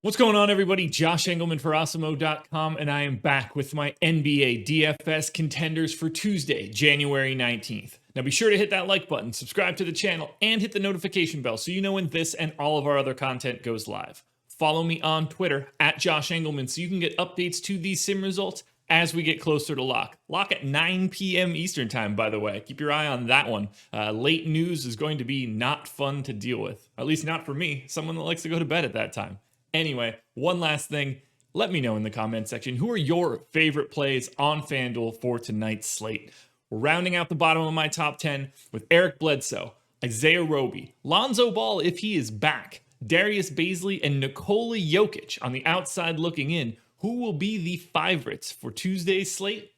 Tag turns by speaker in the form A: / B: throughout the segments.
A: What's going on, everybody? Josh Engleman for Awesemo.com, and I am back with my NBA DFS contenders for Tuesday, January 19th. Now be sure to hit that like button, subscribe to the channel, and hit the notification bell so you know when this and all of our other content goes live. Follow me on Twitter at Josh Engleman so you can get updates to these sim results as we get closer to lock. Lock at 9 p.m. Eastern time, by the way. Keep your eye on that one. Late news is going to be not fun to deal with. At least not for me, someone that likes to go to bed at that time. Anyway, one last thing. Let me know in the comment section, who are your favorite plays on FanDuel for tonight's slate? We're rounding out the bottom of my top 10 with Eric Bledsoe, Isaiah Roby, Lonzo Ball if he is back, Darius Bazley, and NIKOLA Jokic on the outside looking in. Who will be the favorites for Tuesday's slate?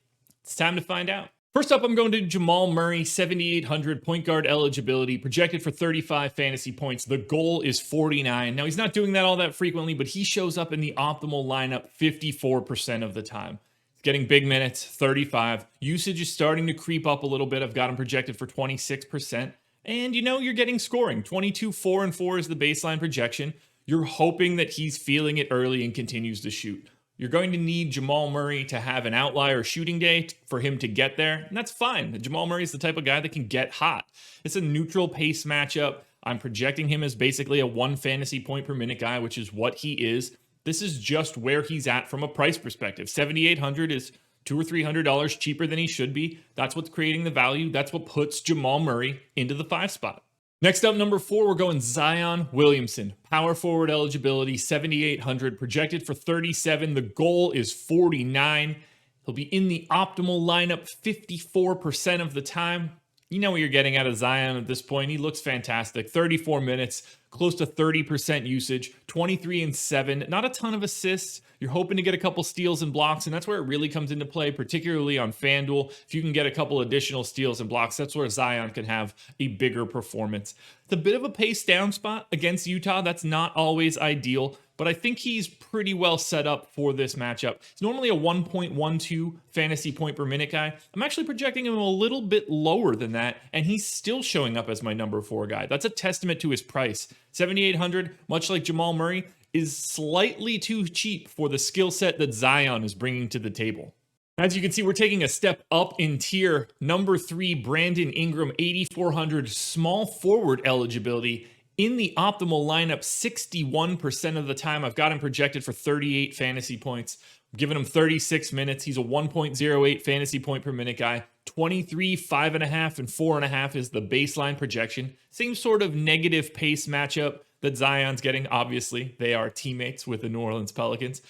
A: It's time to find out. First up, I'm going to Jamal Murray, 7,800 point guard eligibility, projected for 35 fantasy points. The goal is 49. Now, he's not doing that all that frequently, but he shows up in the optimal lineup 54% of the time. He's getting big minutes, 35. Usage is starting to creep up a little bit. I've got him projected for 26%. And you know, you're getting scoring. 22, 4, and 4 is the baseline projection. You're hoping that he's feeling it early and continues to shoot. You're going to need Jamal Murray to have an outlier shooting day for him to get there, and that's fine. Jamal Murray is the type of guy that can get hot. It's a neutral pace matchup. I'm projecting him as basically a 1 fantasy point per minute guy, which is what he is. This is just where he's at from a price perspective. 7,800 is $200 or $300 cheaper than he should be. That's what's creating the value. That's what puts Jamal Murray into the 5 spot. Next up, number 4, we're going Zion Williamson. Power forward eligibility, 7,800, projected for 37. The goal is 49. He'll be in the optimal lineup 54% of the time. You know what you're getting out of Zion at this point. He looks fantastic. 34 minutes, close to 30% usage, 23 and 7. Not a ton of assists. You're hoping to get a couple steals and blocks, and that's where it really comes into play, particularly on FanDuel. If you can get a couple additional steals and blocks, that's where Zion can have a bigger performance. It's a bit of a pace down spot against Utah. That's not always ideal, but I think he's pretty well set up for this matchup. He's normally a 1.12 fantasy point per minute guy. I'm actually projecting him a little bit lower than that, and he's still showing up as my number 4 guy. That's a testament to his price. 7,800, much like Jamal Murray, is slightly too cheap for the skill set that Zion is bringing to the table. As you can see, we're taking a step up in tier. Number 3, Brandon Ingram, 8,400 small forward eligibility. In the optimal lineup, 61% of the time. I've got him projected for 38 fantasy points. I'm giving him 36 minutes. He's a 1.08 fantasy point per minute guy. 23, 5.5, and 4.5 is the baseline projection. Same sort of negative pace matchup that Zion's getting. Obviously, they are teammates with the New Orleans Pelicans.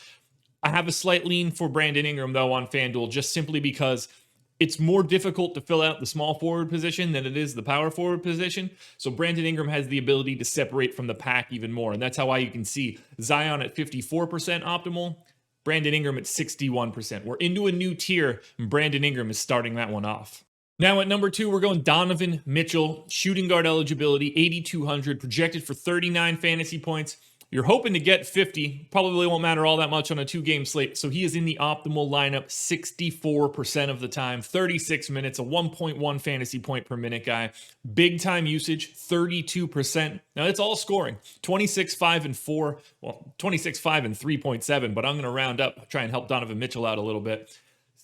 A: I have a slight lean for Brandon Ingram, though, on FanDuel, just simply because it's more difficult to fill out the small forward position than it is the power forward position. So Brandon Ingram has the ability to separate from the pack even more. And that's how you can see Zion at 54% optimal, Brandon Ingram at 61%. We're into a new tier, and Brandon Ingram is starting that one off. Now at number 2, we're going Donovan Mitchell, shooting guard eligibility, 8,200, projected for 39 fantasy points. You're hoping to get 50. Probably won't matter all that much on a 2-game slate. So he is in the optimal lineup 64% of the time, 36 minutes, a 1.1 fantasy point per minute guy. Big time usage, 32%. Now it's all scoring, 26, 5, and 4. Well, 26, 5, and 3.7, but I'm going to round up, try and help Donovan Mitchell out a little bit.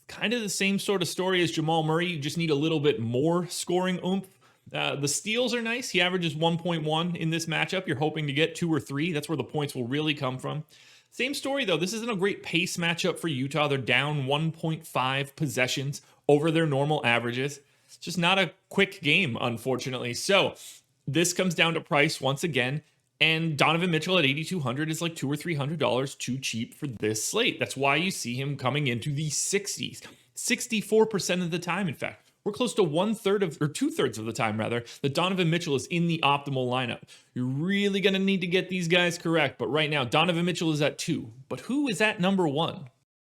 A: Kind of the same sort of story as Jamal Murray. You just need a little bit more scoring oomph. The steals are nice. He averages 1.1 in this matchup. You're hoping to get 2 or 3. That's where the points will really come from. Same story, though. This isn't a great pace matchup for Utah. They're down 1.5 possessions over their normal averages. It's just not a quick game, unfortunately. So this comes down to price once again. And Donovan Mitchell at 8,200 is like $200 or $300 too cheap for this slate. That's why you see him coming into the 60s. 64% of the time, in fact. We're close to 2/3 of the time, rather, that Donovan Mitchell is in the optimal lineup. You're really going to need to get these guys correct, but right now, Donovan Mitchell is at 2. But who is at number 1?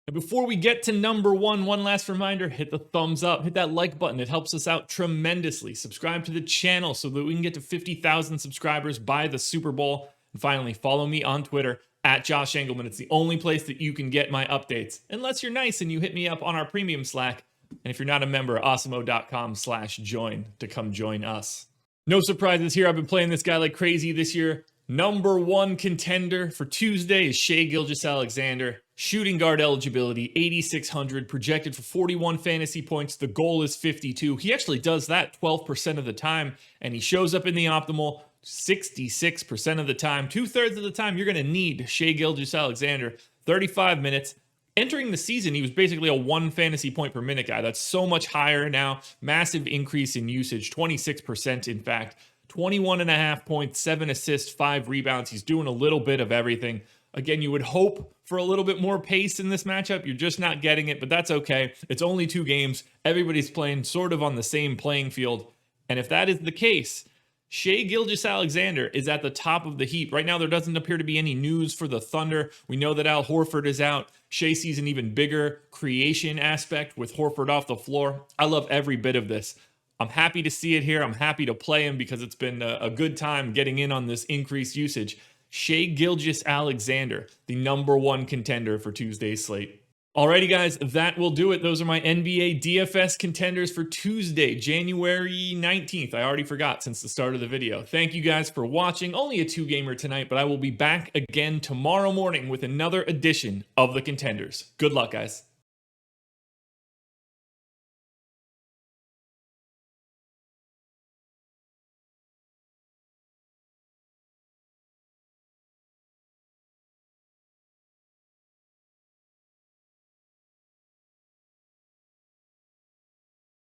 A: And before we get to number 1, one last reminder, hit the thumbs up, hit that like button. It helps us out tremendously. Subscribe to the channel so that we can get to 50,000 subscribers by the Super Bowl. And finally, follow me on Twitter at Josh Engleman. It's the only place that you can get my updates, unless you're nice and you hit me up on our premium Slack. And if you're not a member, awesemo.com/join to come join us. No surprises here. I've been playing this guy like crazy this year. Number one contender for Tuesday is SHAI Gilgeous-Alexander. Shooting guard eligibility, 8,600, projected for 41 fantasy points. The goal is 52. He actually does that 12% of the time, and he shows up in the optimal 66% of the time. 2/3 of the time, you're going to need SHAI Gilgeous-Alexander. 35 minutes. Entering the season, he was basically a 1 fantasy point per minute guy. That's so much higher now. Massive increase in usage, 26% in fact. 21.5 points, 7 assists, 5 rebounds. He's doing a little bit of everything. Again, you would hope for a little bit more pace in this matchup. You're just not getting it, but that's okay. It's only 2 games. Everybody's playing sort of on the same playing field. And if that is the case, SHAI Gilgeous-Alexander is at the top of the heap. Right now, there doesn't appear to be any news for the Thunder. We know that Al Horford is out. SHAI sees an even bigger creation aspect with Horford off the floor. I love every bit of this. I'm happy to see it here. I'm happy to play him because it's been a good time getting in on this increased usage. SHAI Gilgeous-Alexander, the number one contender for Tuesday's slate. Alrighty, guys, that will do it. Those are my NBA DFS contenders for Tuesday, January 19th. I already forgot since the start of the video. Thank you guys for watching. Only a 2-gamer tonight, but I will be back again tomorrow morning with another edition of the Contenders. Good luck, guys.